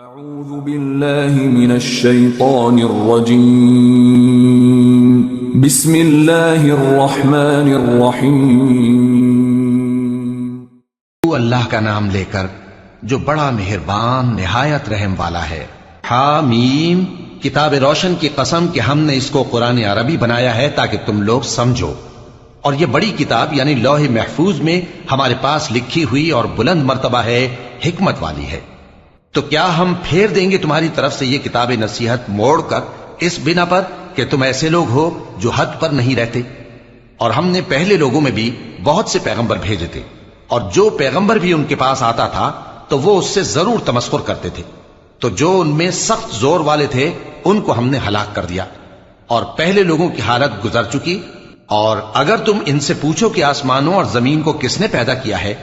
أعوذ بالله من الشيطان الرجيم بسم الله الرحمن الرحيم تو اللہ کا نام لے کر جو بڑا مہربان نہایت رحم والا ہے۔ حامیم، کتاب روشن کی قسم کہ ہم نے اس کو قرآن عربی بنایا ہے تاکہ تم لوگ سمجھو، اور یہ بڑی کتاب یعنی لوح محفوظ میں ہمارے پاس لکھی ہوئی اور بلند مرتبہ ہے، حکمت والی ہے۔ تو کیا ہم پھیر دیں گے تمہاری طرف سے یہ کتاب نصیحت موڑ کر اس بنا پر کہ تم ایسے لوگ ہو جو حد پر نہیں رہتے؟ اور ہم نے پہلے لوگوں میں بھی بہت سے پیغمبر بھیجے تھے، اور جو پیغمبر بھی ان کے پاس آتا تھا تو وہ اس سے ضرور تمسخر کرتے تھے، تو جو ان میں سخت زور والے تھے ان کو ہم نے ہلاک کر دیا، اور پہلے لوگوں کی حالت گزر چکی۔ اور اگر تم ان سے پوچھو کہ آسمانوں اور زمین کو کس نے پیدا کیا ہے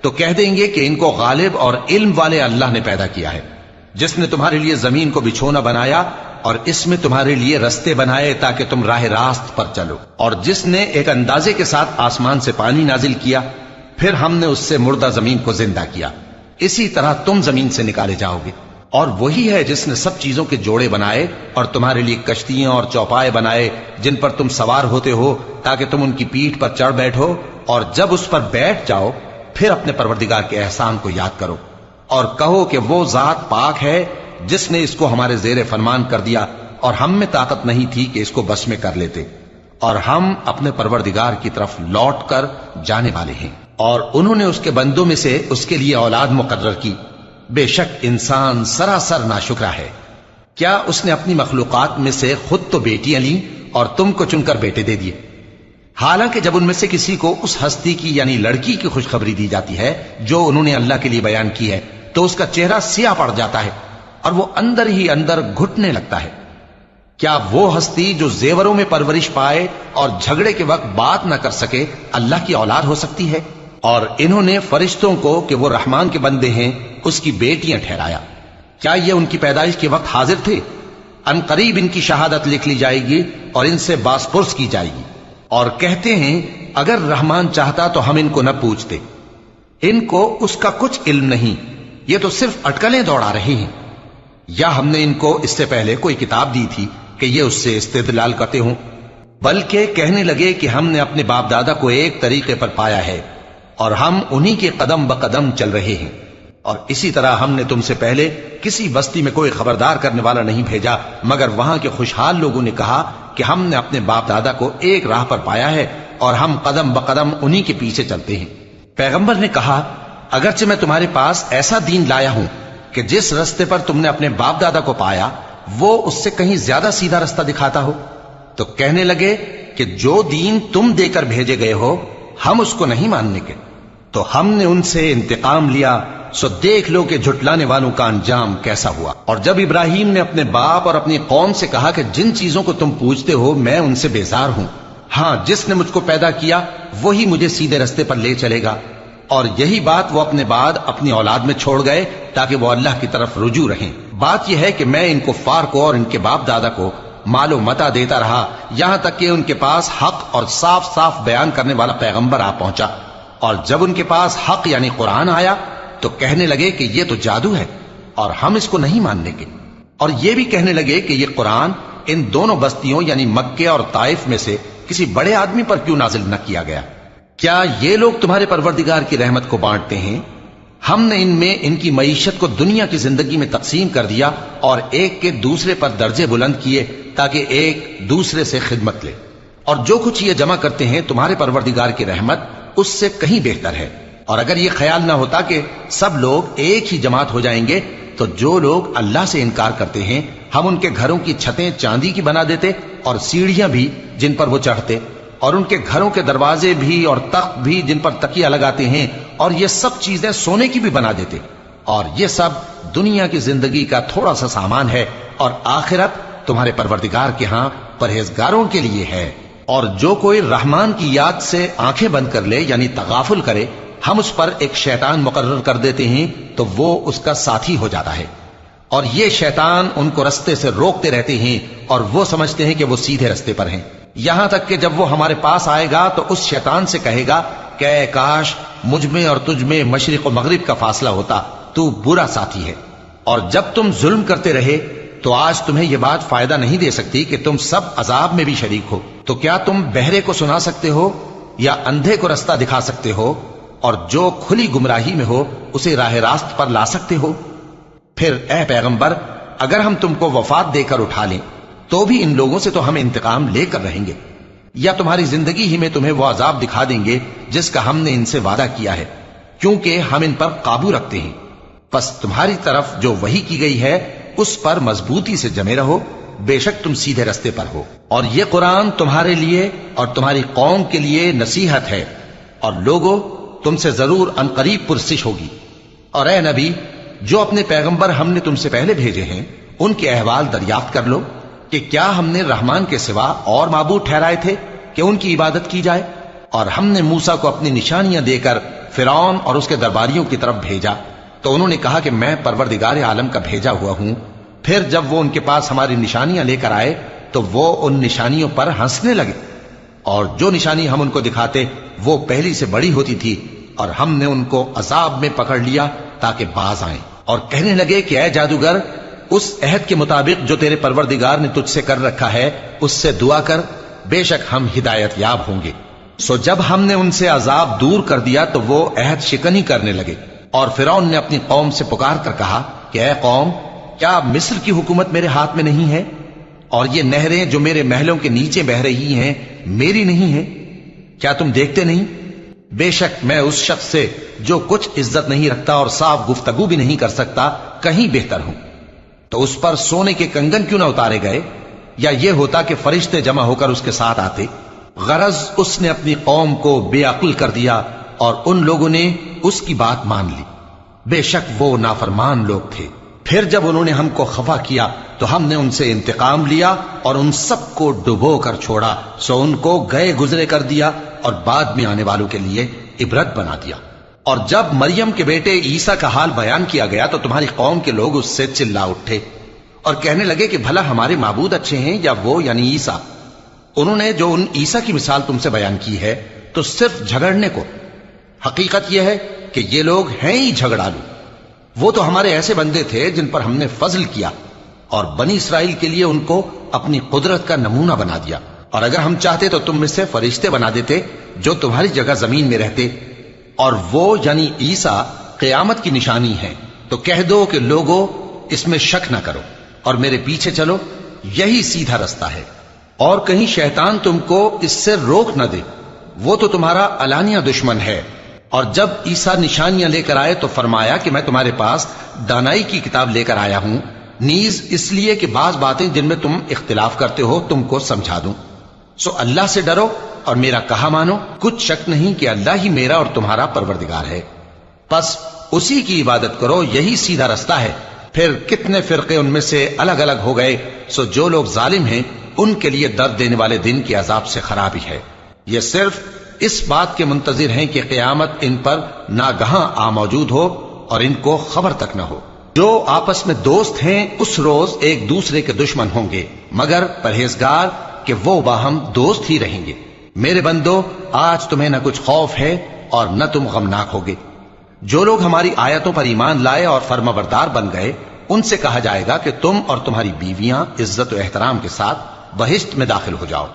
تو کہہ دیں گے کہ ان کو غالب اور علم والے اللہ نے پیدا کیا ہے، جس نے تمہارے لیے زمین کو بچھونا بنایا اور اس میں تمہارے لیے رستے بنائے تاکہ تم راہ راست پر چلو، اور جس نے ایک اندازے کے ساتھ آسمان سے پانی نازل کیا، پھر ہم نے اس سے مردہ زمین کو زندہ کیا، اسی طرح تم زمین سے نکالے جاؤ گے۔ اور وہی ہے جس نے سب چیزوں کے جوڑے بنائے اور تمہارے لیے کشتیاں اور چوپائے بنائے جن پر تم سوار ہوتے ہو تاکہ تم ان کی پیٹھ پر چڑھ بیٹھو، اور جب اس پر بیٹھ جاؤ پھر اپنے پروردگار کے احسان کو یاد کرو اور کہو کہ وہ ذات پاک ہے جس نے اس کو ہمارے زیر فرمان کر دیا اور ہم میں طاقت نہیں تھی کہ اس کو بس میں کر لیتے، اور ہم اپنے پروردگار کی طرف لوٹ کر جانے والے ہیں۔ اور انہوں نے اس کے بندوں میں سے اس کے لیے اولاد مقرر کی، بے شک انسان سراسر ناشکرا ہے۔ کیا اس نے اپنی مخلوقات میں سے خود تو بیٹیاں لیں اور تم کو چن کر بیٹے دے دیے؟ حالانکہ جب ان میں سے کسی کو اس ہستی کی یعنی لڑکی کی خوشخبری دی جاتی ہے جو انہوں نے اللہ کے لیے بیان کی ہے تو اس کا چہرہ سیاہ پڑ جاتا ہے اور وہ اندر ہی اندر گھٹنے لگتا ہے۔ کیا وہ ہستی جو زیوروں میں پرورش پائے اور جھگڑے کے وقت بات نہ کر سکے اللہ کی اولاد ہو سکتی ہے؟ اور انہوں نے فرشتوں کو کہ وہ رحمان کے بندے ہیں اس کی بیٹیاں ٹھہرایا۔ کیا یہ ان کی پیدائش کے وقت حاضر تھے؟ ان قریب ان کی شہادت لکھ لی جائے گی اور ان سے باس پرس کی جائے گی، اور کہتے ہیں اگر رحمان چاہتا تو ہم ان کو نہ پوچھتے، ان کو اس کا کچھ علم نہیں، یہ تو صرف اٹکلیں دوڑا رہے ہیں۔ یا ہم نے ان کو اس سے پہلے کوئی کتاب دی تھی کہ یہ اس سے استدلال کرتے ہوں؟ بلکہ کہنے لگے کہ ہم نے اپنے باپ دادا کو ایک طریقے پر پایا ہے اور ہم انہی کے قدم بقدم چل رہے ہیں، اور اسی طرح ہم نے تم سے پہلے کسی بستی میں کوئی خبردار کرنے والا نہیں بھیجا مگر وہاں کے خوشحال لوگوں نے کہا کہ ہم نے اپنے باپ دادا کو ایک راہ پر پایا ہے اور ہم قدم بقدم انہی کے پیچھے چلتے ہیں۔ پیغمبر نے کہا اگرچہ میں تمہارے پاس ایسا دین لایا ہوں کہ جس رستے پر تم نے اپنے باپ دادا کو پایا وہ اس سے کہیں زیادہ سیدھا رستہ دکھاتا ہو، تو کہنے لگے کہ جو دین تم دے کر بھیجے گئے ہو ہم اس کو نہیں ماننے کے، تو ہم نے ان سے انتقام لیا، سو دیکھ لو کہ جھٹلانے والوں کا انجام کیسا ہوا۔ اور جب ابراہیم نے اپنے باپ اور اپنی قوم سے کہا کہ جن چیزوں کو تم پوجتے ہو میں ان سے بیزار ہوں، ہاں جس نے مجھ کو پیدا کیا وہی مجھے سیدھے رستے پر لے چلے گا، اور یہی بات وہ اپنے بعد اپنی اولاد میں چھوڑ گئے تاکہ وہ اللہ کی طرف رجوع رہیں۔ بات یہ ہے کہ میں ان کفار کو اور ان کے باپ دادا کو مال و متاع دیتا رہا یہاں تک کہ ان کے پاس حق اور صاف صاف بیان کرنے والا پیغمبر آ پہنچا، اور جب ان کے پاس حق یعنی قرآن آیا تو کہنے لگے کہ یہ تو جادو ہے اور ہم اس کو نہیں ماننے کے، اور یہ بھی کہنے لگے کہ یہ قرآن ان دونوں بستیوں یعنی مکے اور طائف میں سے کسی بڑے آدمی پر کیوں نازل نہ کیا گیا؟ کیا یہ لوگ تمہارے پروردگار کی رحمت کو بانٹتے ہیں؟ ہم نے ان میں ان کی معیشت کو دنیا کی زندگی میں تقسیم کر دیا اور ایک کے دوسرے پر درجے بلند کیے تاکہ ایک دوسرے سے خدمت لے، اور جو کچھ یہ جمع کرتے ہیں تمہارے پروردگار کی رحمت اس سے کہیں بہتر ہے۔ اور اگر یہ خیال نہ ہوتا کہ سب لوگ ایک ہی جماعت ہو جائیں گے تو جو لوگ اللہ سے انکار کرتے ہیں ہم ان کے گھروں کی چھتیں چاندی کی بنا دیتے اور سیڑھیاں بھی جن پر وہ چڑھتے، اور ان کے گھروں کے دروازے بھی اور تخت بھی جن پر تکیہ لگاتے ہیں، اور یہ سب چیزیں سونے کی بھی بنا دیتے، اور یہ سب دنیا کی زندگی کا تھوڑا سا سامان ہے، اور آخرت تمہارے پروردگار کے ہاں پرہیزگاروں کے لیے ہے۔ اور جو کوئی رحمان کی یاد سے آنکھیں بند کر لے یعنی تغافل کرے ہم اس پر ایک شیطان مقرر کر دیتے ہیں تو وہ اس کا ساتھی ہو جاتا ہے، اور یہ شیطان ان کو رستے سے روکتے رہتے ہیں اور وہ سمجھتے ہیں کہ وہ سیدھے رستے پر ہیں، یہاں تک کہ جب وہ ہمارے پاس آئے گا تو اس شیطان سے کہے گا کہ اے کاش مجھ میں اور تجھ میں مشرق و مغرب کا فاصلہ ہوتا، تو برا ساتھی ہے۔ اور جب تم ظلم کرتے رہے تو آج تمہیں یہ بات فائدہ نہیں دے سکتی کہ تم سب عذاب میں بھی شریک ہو. تو کیا تم بہرے کو سنا سکتے ہو یا اندھے کو رستہ دکھا سکتے ہو اور جو کھلی گمراہی میں ہو اسے راہ راست پر لا سکتے ہو؟ پھر اے پیغمبر اگر ہم تم کو وفات دے کر اٹھا لیں تو بھی ان لوگوں سے تو ہم انتقام لے کر رہیں گے، یا تمہاری زندگی ہی میں تمہیں وہ عذاب دکھا دیں گے جس کا ہم نے ان سے وعدہ کیا ہے، کیونکہ ہم ان پر قابو رکھتے ہیں. پس تمہاری طرف جو وحی کی گئی ہے اس پر مضبوطی سے جمے رہو، بے شک تم سیدھے رستے پر ہو. اور یہ قرآن تمہارے لیے اور تمہاری قوم کے لیے نصیحت ہے، اور لوگوں تم سے ضرور عنقریب پرسش ہوگی. اور اے نبی جو اپنے پیغمبر ہم نے تم سے پہلے بھیجے ہیں ان کے احوال دریافت کر لو کہ کیا ہم نے رحمان کے سوا اور معبود ٹھہرائے تھے کہ ان کی عبادت کی جائے؟ اور ہم نے موسیٰ کو اپنی نشانیاں دے کر فرعون اور اس کے درباریوں کی طرف بھیجا تو انہوں نے کہا کہ میں پروردگار عالم کا بھیجا ہوا ہوں. پھر جب وہ ان کے پاس ہماری نشانیاں لے کر آئے تو وہ ان نشانیوں پر ہنسنے لگے، اور جو نشانی ہم ان کو دکھاتے وہ پہلی سے بڑی ہوتی تھی، اور ہم نے ان کو عذاب میں پکڑ لیا تاکہ باز آئیں. اور کہنے لگے کہ اے جادوگر اس عہد کے مطابق جو تیرے پروردگار نے تجھ سے کر رکھا ہے اس سے دعا کر، بے شک ہم ہدایت یاب ہوں گے. سو جب ہم نے ان سے عذاب دور کر دیا تو وہ عہد شکنی کرنے لگے. اور فرعون نے اپنی قوم سے پکار کر کہا کہ اے قوم کیا مصر کی حکومت میرے ہاتھ میں نہیں ہے؟ اور یہ نہریں جو میرے محلوں کے نیچے بہ رہی ہیں میری نہیں ہیں؟ کیا تم دیکھتے نہیں؟ بے شک میں اس شخص سے جو کچھ عزت نہیں رکھتا اور صاف گفتگو بھی نہیں کر سکتا کہیں بہتر ہوں. تو اس پر سونے کے کنگن کیوں نہ اتارے گئے، یا یہ ہوتا کہ فرشتے جمع ہو کر اس کے ساتھ آتے. غرض اس نے اپنی قوم کو بے عقل کر دیا اور ان لوگوں نے اس کی بات مان لی. بے شک وہ نافرمان لوگ تھے. پھر جب انہوں نے ہم کو خفا کیا تو ہم نے ان سے انتقام لیا اور ان سب کو ڈبو کر چھوڑا. سو ان کو گئے گزرے کر دیا اور بعد میں آنے والوں کے لیے عبرت بنا دیا. اور جب مریم کے بیٹے عیسیٰ کا حال بیان کیا گیا تو تمہاری قوم کے لوگ اس سے چلا اٹھے اور کہنے لگے کہ بھلا ہمارے معبود اچھے ہیں یا وہ یعنی عیسیٰ. انہوں نے جو ان عیسیٰ کی مثال تم سے بیان کی ہے تو صرف جھگڑنے کو. حقیقت یہ ہے کہ یہ لوگ ہیں ہی جھگڑالو. وہ تو ہمارے ایسے بندے تھے جن پر ہم نے فضل کیا اور بنی اسرائیل کے لیے ان کو اپنی قدرت کا نمونہ بنا دیا. اور اگر ہم چاہتے تو تم میں سے فرشتے بنا دیتے جو تمہاری جگہ زمین میں رہتے. اور وہ یعنی عیسیٰ قیامت کی نشانی ہے. تو کہہ دو کہ لوگوں اس میں شک نہ کرو اور میرے پیچھے چلو، یہی سیدھا رستہ ہے. اور کہیں شیطان تم کو اس سے روک نہ دے، وہ تو تمہارا علانیہ دشمن ہے. اور جب عیسیٰ نشانیاں لے کر آئے تو فرمایا کہ میں تمہارے پاس دانائی کی کتاب لے کر آیا ہوں، نیز اس لیے کہ بعض باتیں جن میں تم اختلاف کرتے ہو تم کو سمجھا دوں. سو اللہ سے ڈرو اور میرا کہا مانو. کچھ شک نہیں کہ اللہ ہی میرا اور تمہارا پروردگار ہے، پس اسی کی عبادت کرو، یہی سیدھا رستہ ہے. پھر کتنے فرقے ان میں سے الگ الگ ہو گئے. سو جو لوگ ظالم ہیں ان کے لیے درد دینے والے دن کے عذاب سے خرابی ہے. یہ صرف اس بات کے منتظر ہیں کہ قیامت ان پر ناگہاں آ موجود ہو اور ان کو خبر تک نہ ہو. جو آپس میں دوست ہیں اس روز ایک دوسرے کے دشمن ہوں گے، مگر پرہیزگار کہ وہ باہم دوست ہی رہیں گے. میرے بندو آج تمہیں نہ کچھ خوف ہے اور نہ تم غمناک ہوگے. جو لوگ ہماری آیتوں پر ایمان لائے اور فرما بردار بن گئے ان سے کہا جائے گا کہ تم اور تمہاری بیویاں عزت و احترام کے ساتھ بہشت میں داخل ہو جاؤ.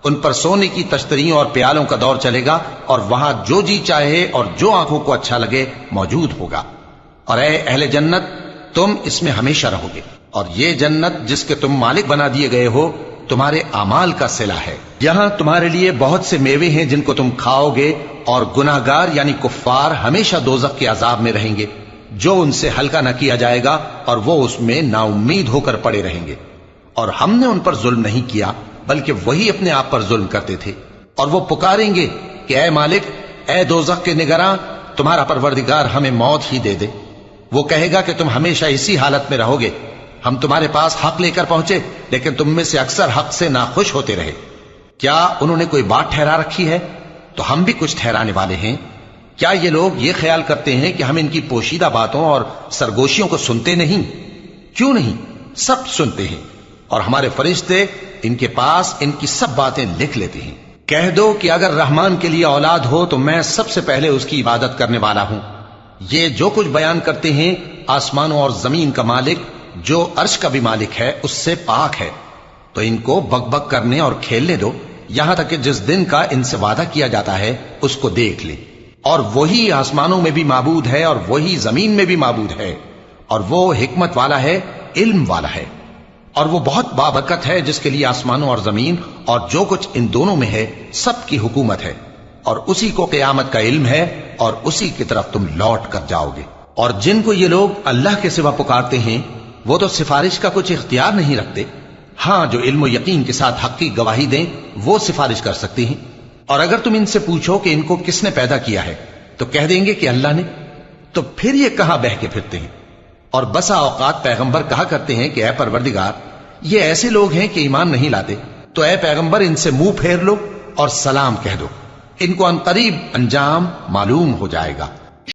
ان پر سونے کی تشتریوں اور پیالوں کا دور چلے گا اور وہاں جو جی چاہے اور جو آنکھوں کو اچھا لگے موجود ہوگا. اور اے اہل جنت تم اس میں ہمیشہ رہو گے. اور یہ جنت جس کے تم مالک بنا دیے گئے ہو تمہارے اعمال کا صلہ ہے. یہاں تمہارے لیے بہت سے میوے ہیں جن کو تم کھاؤ گے، اور گناہگار یعنی کفار ہمیشہ دوزخ کے عذاب میں رہیں گے جو ان سے ہلکا نہ کیا جائے گا، اور وہ اس میں نا امید ہو کر پڑے رہیں گے. اور ہم نے ان پر ظلم نہیں کیا بلکہ وہی اپنے آپ پر ظلم کرتے تھے. اور وہ پکاریں گے کہ اے مالک، اے دوزخ کے نگراں، تمہارا پروردگار ہمیں موت ہی دے دے. وہ کہے گا کہ تم ہمیشہ اسی حالت میں رہو گے. ہم تمہارے پاس حق لے کر پہنچے لیکن تم میں سے اکثر حق سے ناخوش ہوتے رہے. کیا انہوں نے کوئی بات ٹھہرا رکھی ہے؟ تو ہم بھی کچھ ٹھہرانے والے ہیں. کیا یہ لوگ یہ خیال کرتے ہیں کہ ہم ان کی پوشیدہ باتوں اور سرگوشیوں کو سنتے نہیں؟ کیوں نہیں، سب سنتے ہیں، اور ہمارے فرشتے ان کے پاس ان کی سب باتیں لکھ لیتے ہیں. کہہ دو کہ اگر رحمان کے لیے اولاد ہو تو میں سب سے پہلے اس کی عبادت کرنے والا ہوں. یہ جو کچھ بیان کرتے ہیں آسمانوں اور زمین کا مالک جو عرش کا بھی مالک ہے اس سے پاک ہے، تو ان کو بک بک کرنے اور کھیلنے دو یہاں تک کہ جس دن کا ان سے وعدہ کیا جاتا ہے اس کو دیکھ لیں۔ اور وہی آسمانوں میں بھی معبود ہے اور وہی زمین میں بھی معبود ہے، اور وہ حکمت والا ہے، علم والا ہے، اور وہ بہت بابرکت ہے جس کے لیے آسمانوں اور زمین اور جو کچھ ان دونوں میں ہے سب کی حکومت ہے، اور اسی کو قیامت کا علم ہے اور اسی کی طرف تم لوٹ کر جاؤ گے۔ اور جن کو یہ لوگ اللہ کے سوا پکارتے ہیں وہ تو سفارش کا کچھ اختیار نہیں رکھتے، ہاں جو علم و یقین کے ساتھ حق کی گواہی دیں وہ سفارش کر سکتے ہیں۔ اور اگر تم ان سے پوچھو کہ ان کو کس نے پیدا کیا ہے تو کہہ دیں گے کہ اللہ نے، تو پھر یہ کہاں بہہ کے پھرتے ہیں۔ اور بسا اوقات پیغمبر کہا کرتے ہیں کہ اے پروردگار یہ ایسے لوگ ہیں کہ ایمان نہیں لاتے، تو اے پیغمبر ان سے منہ پھیر لو اور سلام کہہ دو، ان کو عنقریب انجام معلوم ہو جائے گا۔